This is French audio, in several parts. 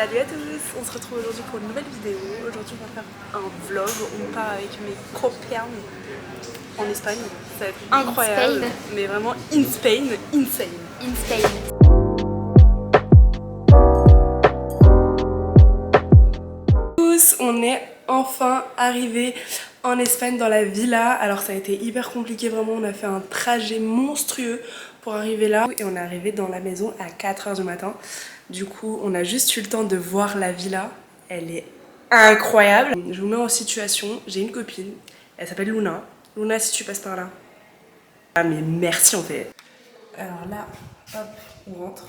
Salut à tous, on se retrouve aujourd'hui pour une nouvelle vidéo. Aujourd'hui on va faire un vlog, on part avec mes copains en Espagne. Ça va être incroyable, mais vraiment in Spain, insane. In Spain. On est enfin arrivé en Espagne dans la villa. Alors ça a été hyper compliqué, vraiment on a fait un trajet monstrueux pour arriver là et on est arrivé dans la maison à 4 h du matin. Du coup on a juste eu le temps de voir la villa, elle est incroyable. Je vous mets en situation, j'ai une copine, elle s'appelle Luna. Luna, si tu passes par là. Ah mais merci en fait. Alors là, hop, on rentre.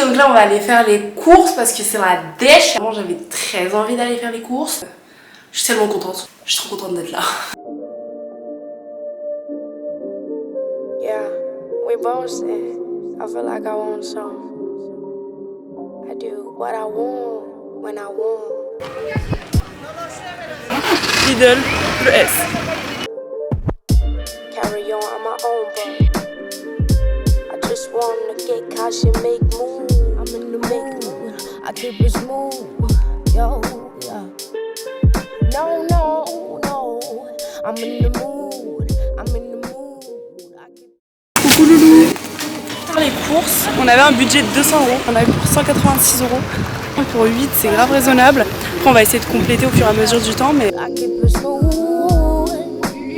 Donc là on va aller faire les courses parce que c'est la dèche. Vraiment j'avais très envie d'aller faire les courses. Je suis tellement contente, je suis trop contente d'être là. Yeah, we both said I feel like I want some. I do what I want when I want. Lidl, le S. Carry on my own boat. I just wanna get cash and make moves. I'm in the make mood. I keep it smooth. Yo, yeah. No, no, no. I'm in the mood. I'm in the mood. Coucou loulou. Pour les courses, on avait un budget de 200 €. On a eu pour 186 €. Pour 8, c'est grave raisonnable. Après, on va essayer de compléter au fur et à mesure du temps. Mais... I keep it smooth.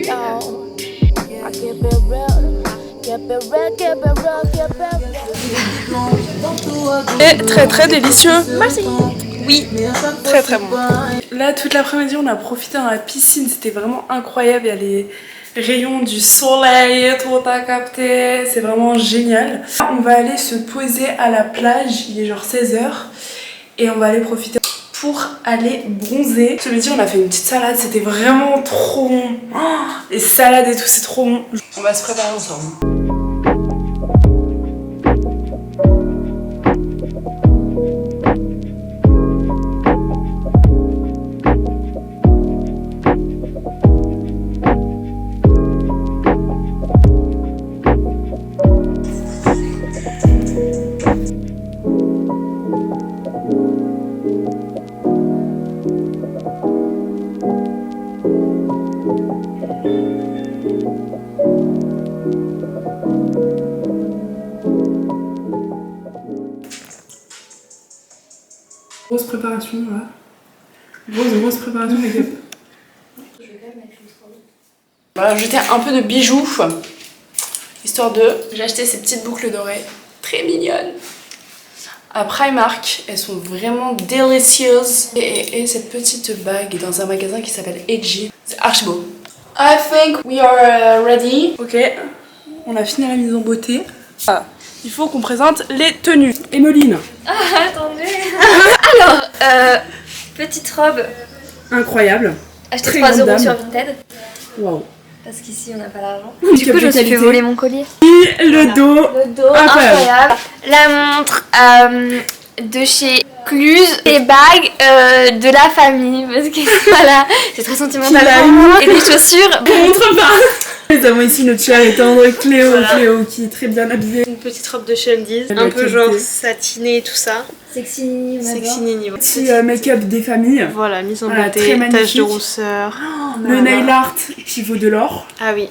Yo, I keep it real. Keep it real, keep it real, keep it real. et très très délicieux. Merci. Oui. Très très bon. Là, toute l'après-midi, on a profité dans la piscine. C'était vraiment incroyable. Il y a les rayons du soleil, tout à capter. C'est vraiment génial. On va aller se poser à la plage. Il est genre 16 h. Et on va aller profiter pour aller bronzer. Ce midi, on a fait une petite salade. C'était vraiment trop bon. Oh, les salades et tout, c'est trop bon. On va se préparer ensemble. Grosse préparation là. Grosse préparation make-up. On va rajouter un peu de bijoux. Histoire de... J'ai acheté ces petites boucles dorées. Très mignonnes. À Primark. Elles sont vraiment délicieuses. Et cette petite bague dans un magasin qui s'appelle Edgy. C'est archi beau. I think we are ready. Ok. On a fini la mise en beauté. Ah. Il faut qu'on présente les tenues. Emeline. Ah, attendez. Alors, petite robe. Incroyable. Achetée 3 € sur Vinted. Waouh. Parce qu'ici on n'a pas d'argent. Du coup, je me suis fait voler mon collier. Et le dos. Le dos, incroyable. La montre de chez Cluse. Les bagues de la famille. Parce que voilà, c'est très sentimental. Et des chaussures. Montre pas. Nous avons ici notre chère et tendre Cléo, voilà. Cléo qui est très bien habillée. Une petite robe de Sheldies, un peu genre satinée et tout ça. Sexy Nini, Sexy Nini. Petit make-up des familles. Voilà, mise en Voilà, beauté, très magnifique. tache de rousseur. Oh, le nail art qui vaut de l'or. Ah oui.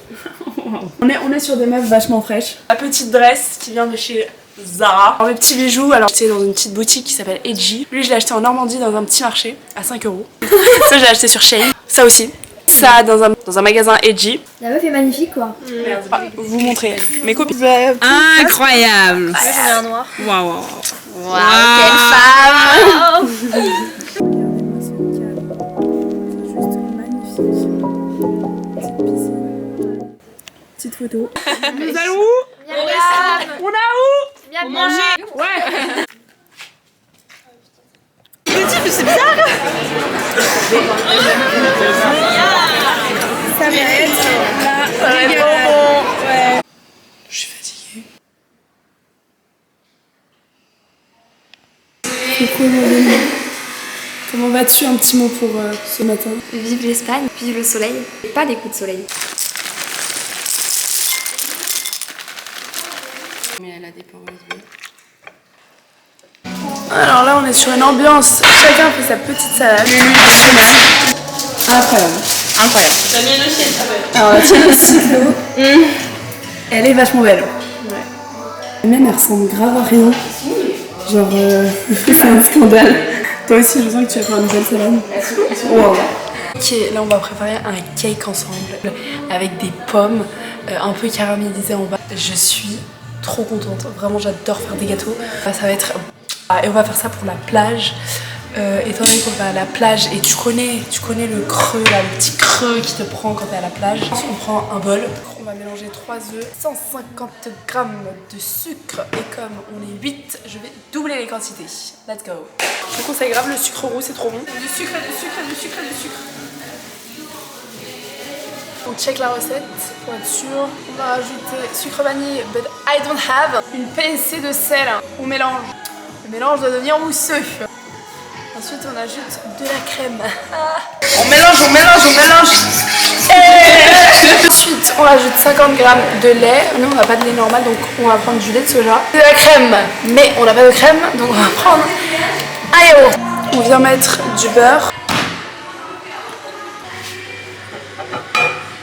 On est sur des meufs vachement fraîches. La petite dress qui vient de chez Zara. Alors, mes petits bijoux, alors c'est dans une petite boutique qui s'appelle Edgy. Lui je l'ai acheté en Normandie dans un petit marché à 5 €. Ça j'ai acheté sur Shein. Ça aussi. Ça dans un magasin Edgy. La meuf est magnifique quoi. Merde, vous montrer mes copines. Incroyable. Ouais, j'en ai un noir. Waouh. Waouh, quelle femme. Regardez-moi ce cadre. C'est juste magnifique. Petite piscine. Petite photo. Nous allons où? On a où? Bien, Pour manger. Ouais. C'est bizarre. Ça va être là. Ouais. Je suis fatiguée. Coucou Madeline. Comment vas-tu? Un petit mot pour ce matin? Vive l'Espagne, vive le soleil, et pas les coups de soleil. Mais elle a des ports USB. Alors là, on est sur une ambiance. Chacun fait sa petite salade. Incroyable. Incroyable. T'as mis le chien, alors la tienne aussi, Flo. Elle est vachement belle. Ouais. La mienne, elle ressemble grave à rien. Genre, c'est un scandale. Toi aussi, je sens que tu vas faire une belle salade. Wow. Ok, là, on va préparer un cake ensemble avec des pommes un peu caramélisées en bas. Je suis trop contente. Vraiment, j'adore faire des gâteaux. Ça va être... Et on va faire ça pour la plage. Étant donné qu'on va à la plage et tu connais le creux, là, le petit creux qui te prend quand t'es à la plage. On prend un bol, on va mélanger 3 œufs, 150 g de sucre et comme on est 8, je vais doubler les quantités. Let's go. Je te conseille grave le sucre roux, c'est trop bon. Du sucre, du sucre, du sucre, du sucre. On check la recette pour être sûr. On va rajouter sucre vanille, but I don't have. Une pincée de sel. On mélange. Le mélange doit devenir mousseux. Ensuite, on ajoute de la crème. On mélange, on mélange, on mélange. Ensuite, on ajoute 50 g de lait. Nous, on n'a pas de lait normal, donc on va prendre du lait de soja. De la crème, mais on n'a pas de crème, donc on va prendre un yaourt. On vient mettre du beurre.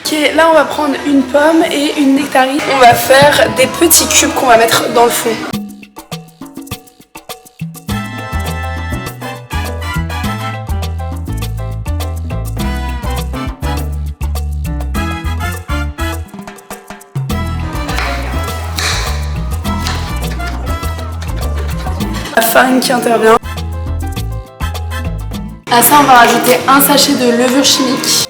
Ok, là, on va prendre une pomme et une nectarine. On va faire des petits cubes qu'on va mettre dans le fond. La farine qui intervient. À ça, on va rajouter un sachet de levure chimique.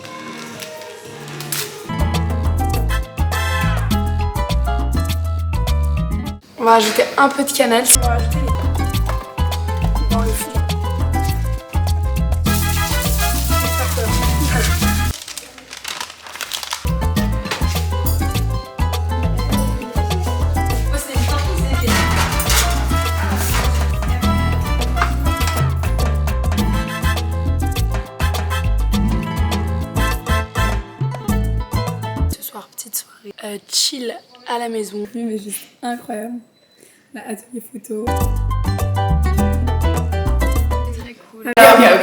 On va rajouter un peu de cannelle. On va rajouter dans le fond. Petite soirée chill à la maison. Mais juste incroyable. La atelier photo. Très cool.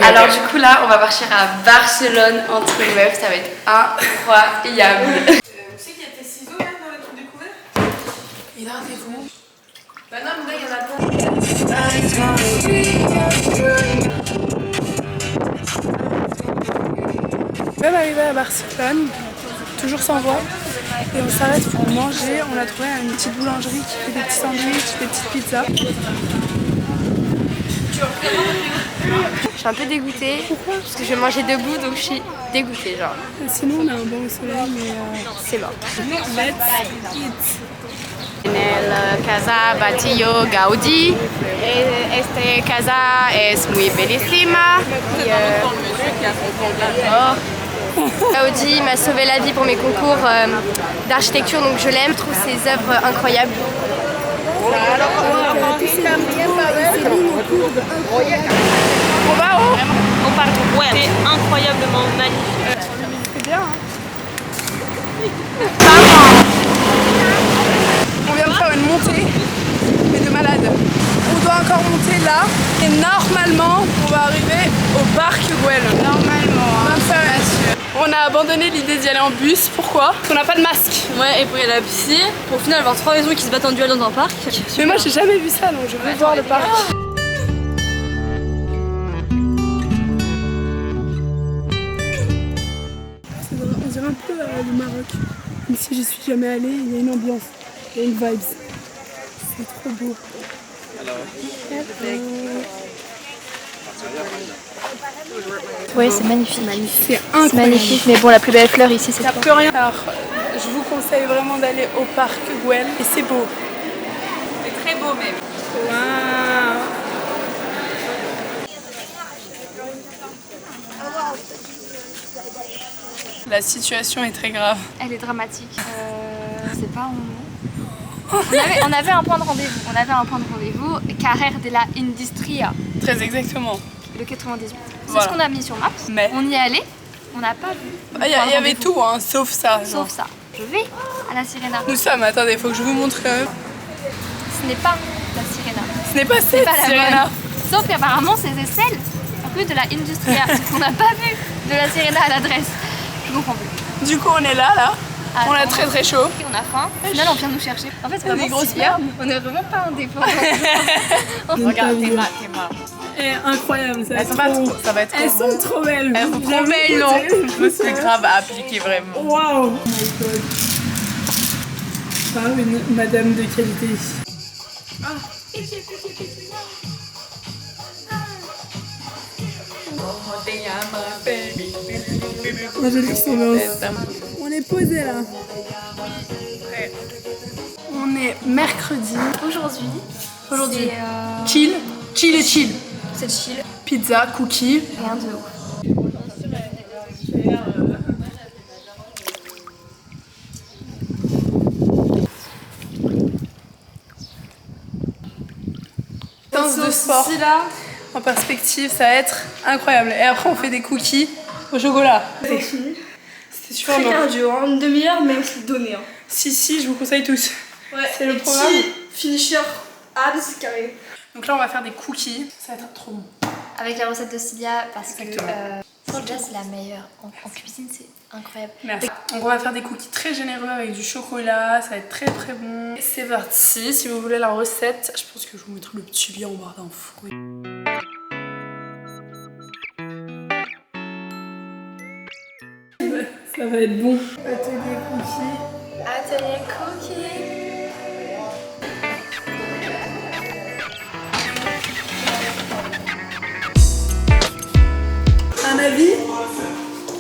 Alors du coup là on va partir à Barcelone entre meufs, ça va être incroyable. Tu sais qu'il y a tes ciseaux là dans le truc découvert? Hydratez-vous. Bah non mais là il y en a pas. Même arrivé à Barcelone, toujours sans voix. Et on s'arrête pour manger. On a trouvé une petite boulangerie qui fait des petits sandwichs, des petites pizzas. Je suis un peu dégoûtée. Pourquoi? Parce que je vais manger debout donc je suis dégoûtée genre. Sinon on a un bon soleil mais c'est mort. Let's eat. En el casa Batillo Gaudí. Esta casa es muy bellísima. Gaudi m'a sauvé la vie pour mes concours d'architecture, donc je l'aime, je trouve ses œuvres incroyables. On va où? On part au web. C'est incroyablement magnifique. C'est bien hein. On vient de faire une montée, mais de malade. On doit encore monter là, et normalement, on va arriver au parc Güell. Normalement, hein. On a abandonné l'idée d'y aller en bus, pourquoi? Parce qu'on n'a pas de masque. Ouais, et pour y aller à la piscine, pour au final avoir 3 maisons qui se battent en duel dans un parc. Mais moi j'ai jamais vu ça, donc je veux voir le parc. On dirait un peu le Maroc. Même si j'y suis jamais allée, il y a une ambiance, il y a une vibe. C'est trop beau. Oui, c'est magnifique. C'est incroyable. C'est magnifique, mais bon, la plus belle fleur ici, c'est Il n'y a toi. plus rien. Alors, je vous conseille vraiment d'aller au parc Güell et c'est beau. C'est très beau même. Waouh. La situation est très grave. Elle est dramatique. Je sais pas où on est. On avait un point de rendez-vous. Carrer de la Industria. Très exactement. Le 98. C'est Voilà. ce qu'on a mis sur Maps. Mais On y est allé, on n'a pas vu. il y avait tout, hein, sauf ça. Sauf ça. Je vais à la Sirena. Nous sommes, attendez, faut que je vous montre quand même. Ce n'est pas la Sirena. Ce n'est pas cette Pas la Sirena. bonne. Sauf qu'apparemment c'était celle un peu de la Industria. On n'a pas vu de la Sirena à l'adresse. Je comprends plus. Du coup, on est là. On a très très chaud. On a faim. Au final, on vient nous chercher. En fait, c'est On est vraiment grosses si bien. On est vraiment pas indépendants. Regarde, t'es mal. Incroyable, ça. Ça va être Elles sont trop belles. Elles sont trop belles, non? Je me suis grave appliquée vraiment. Waouh. Oh my god. Ah, une madame de qualité ici. Moi j'ai dit on est posé là. On est mercredi. Aujourd'hui, Chill et chill. c'est chill. Pizza, cookies. Rien de ouf. Séance de sport en perspective, ça va être incroyable. Et après, on fait des cookies au chocolat. C'était super long. cardio, hein, une demi-heure, mais on s'est donné. Hein. Si, je vous conseille tous. Ouais, C'est le programme. Finisher, abs, carré. Donc là, on va faire des cookies. Ça va être trop bon. Avec la recette de Cilia, parce que Exactement. Cilia c'est la meilleure. En cuisine, c'est incroyable. Merci. Donc on va faire des cookies très généreux avec du chocolat, ça va être très très bon. C'est parti, si vous voulez la recette, je pense que je vous mettrai le petit lien en barre d'infos. Ça va être bon. Atelier cookies. Atelier cookie. Un avis?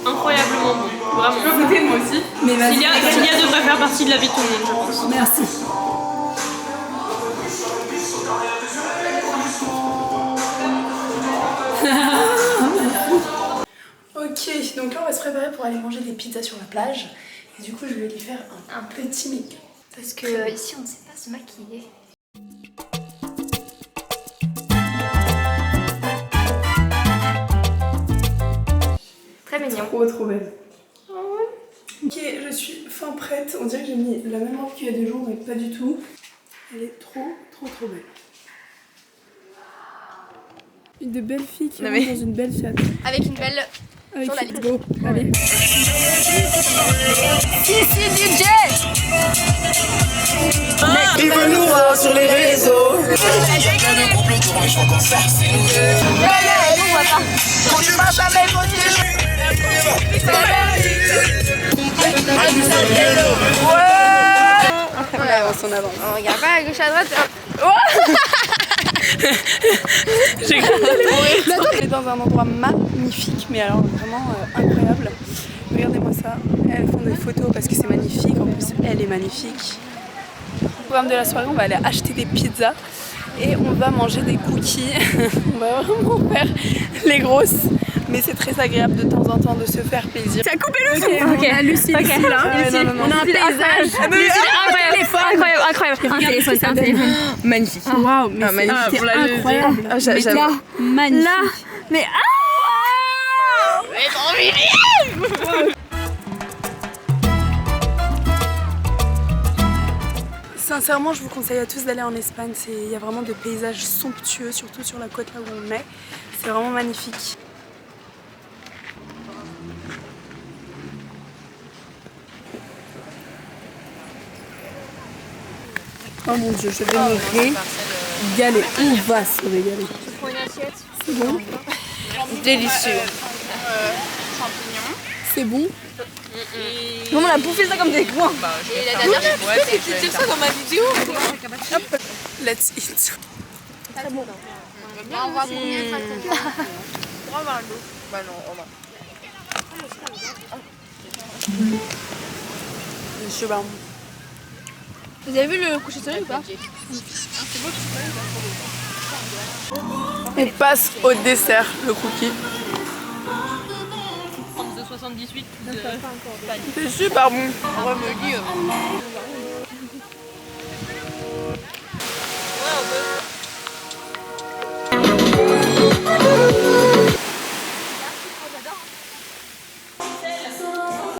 Incroyablement bon, vraiment. Je peux goûter moi aussi. Mais vas-y. Cilia devrait faire partie de la vie de tout le monde, je pense. Merci. Ok, donc là on va se préparer pour aller manger des pizzas sur la plage. Et du coup je vais lui faire un petit make-up. Parce que ici, on ne sait pas se maquiller. Très mignon. Trop belle. Ok, je suis fin prête. On dirait que j'ai mis la même robe qu'il y a 2 jours, mais pas du tout. Elle est trop belle. Une de belles filles qui rentre dans une belle chatte. Avec une belle Avec journaliste. go, allez. Il veut nous voir sur les réseaux. Quand tu marches avec mon On avance, on avance. On regarde pas à gauche à droite. J'ai cru que t'allais mourir. On est dans un endroit magnifique, mais alors vraiment incroyable. Regardez-moi ça. Elles font des photos parce que c'est magnifique. En plus, elle est magnifique. Au programme de la soirée, on va aller acheter des pizzas et on va manger des cookies. On va vraiment faire les grosses. Mais c'est très agréable de temps en temps de se faire plaisir. Tu as coupé le son. Ok. On a Lucie ici, là. On a un paysage. Incroyable. Un téléphone, c'est un téléphone. Magnifique. Waouh, mais c'est incroyable. Mais là, magnifique. Là, mais Sincèrement, je vous conseille à tous d'aller en Espagne. Il y a vraiment des paysages somptueux, surtout sur la côte là où on est. C'est vraiment magnifique. Oh mon dieu, je vais me régaler. On va se régaler. C'est bon? Délicieux. C'est bon? on a bouffé ça comme des coins. Et la dernière, je sais qui ça dans ma vidéo. Let's eat. Vous avez vu le coucher de soleil ou pas? On passe au dessert, le cookie. De 78. C'est super bon. On va me dire.